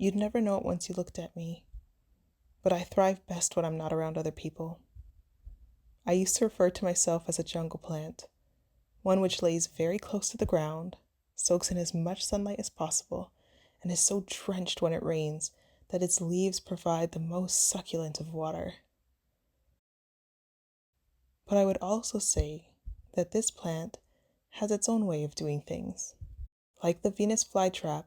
You'd never know it once you looked at me, but I thrive best when I'm not around other people. I used to refer to myself as a jungle plant, one which lays very close to the ground, soaks in as much sunlight as possible, and is so drenched when it rains that its leaves provide the most succulent of water. But I would also say that this plant has its own way of doing things. Like the Venus flytrap,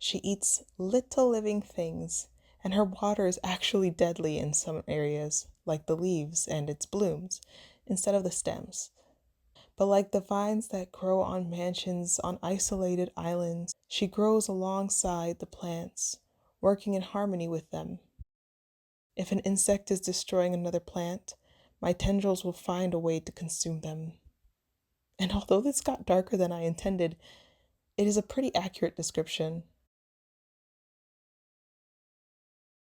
she eats little living things, and her water is actually deadly in some areas, like the leaves and its blooms, instead of the stems. But like the vines that grow on mansions on isolated islands, she grows alongside the plants, working in harmony with them. If an insect is destroying another plant, my tendrils will find a way to consume them. And although this got darker than I intended, it is a pretty accurate description.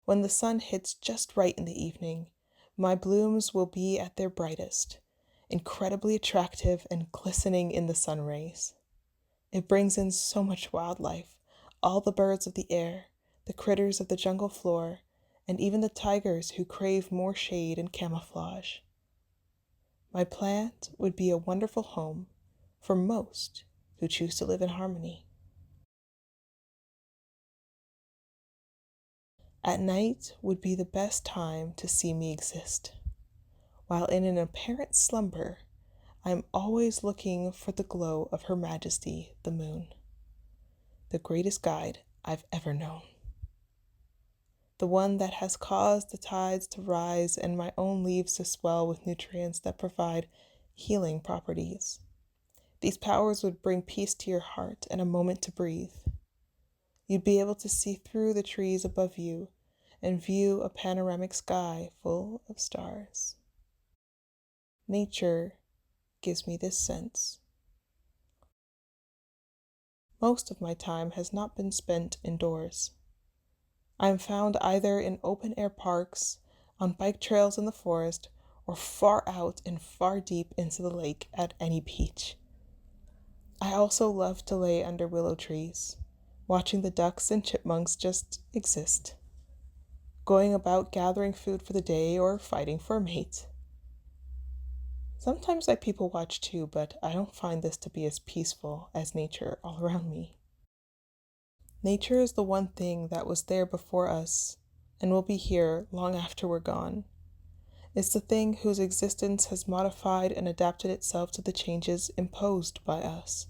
When the sun hits just right in the evening, my blooms will be at their brightest, incredibly attractive and glistening in the sun rays. It brings in so much wildlife, all the birds of the air, the critters of the jungle floor, and even the tigers who crave more shade and camouflage. My plant would be a wonderful home for most who choose to live in harmony. At night would be the best time to see me exist. While in an apparent slumber, I am always looking for the glow of Her Majesty, the moon, the greatest guide I've ever known. The one that has caused the tides to rise and my own leaves to swell with nutrients that provide healing properties. These powers would bring peace to your heart and a moment to breathe. You'd be able to see through the trees above you and view a panoramic sky full of stars. Nature gives me this sense. Most of my time has not been spent indoors. I am found either in open-air parks, on bike trails in the forest, or far out and far deep into the lake at any beach. I also love to lay under willow trees, watching the ducks and chipmunks just exist, going about gathering food for the day or fighting for a mate. Sometimes I people watch too, but I don't find this to be as peaceful as nature all around me. Nature is the one thing that was there before us and will be here long after we're gone. It's the thing whose existence has modified and adapted itself to the changes imposed by us.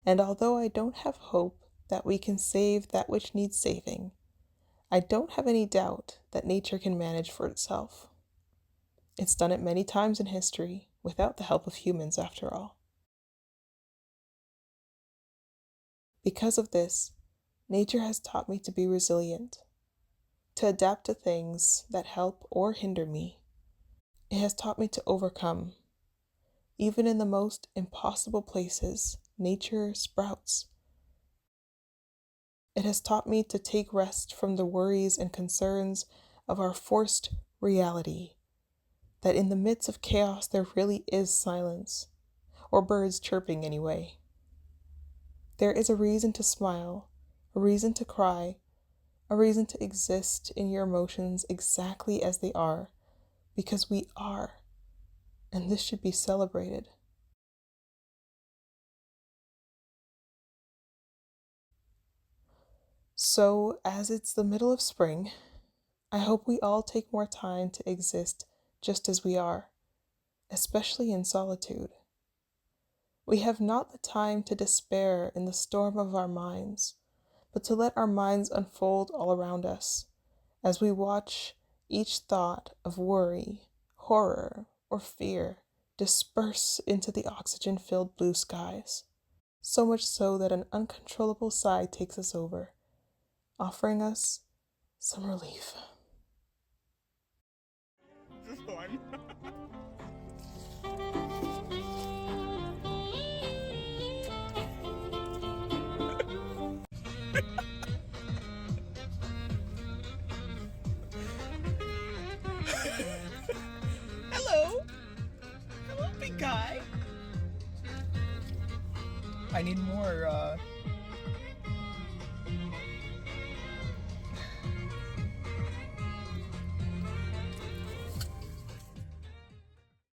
And although I don't have hope that we can save that which needs saving, I don't have any doubt that nature can manage for itself. It's done it many times in history without the help of humans, after all. Because of this, nature has taught me to be resilient, to adapt to things that help or hinder me. It has taught me to overcome. Even in the most impossible places, nature sprouts. It has taught me to take rest from the worries and concerns of our forced reality, that in the midst of chaos there really is silence, or birds chirping anyway. There is a reason to smile, a reason to cry, a reason to exist in your emotions exactly as they are, because we are, and this should be celebrated. So, as it's the middle of spring, I hope we all take more time to exist just as we are, especially in solitude. We have not the time to despair in the storm of our minds, but to let our minds unfold all around us as we watch each thought of worry, horror, or fear disperse into the oxygen-filled blue skies, so much so that an uncontrollable sigh takes us over, offering us some relief. This is fun. Hello. Hello, big guy. I need more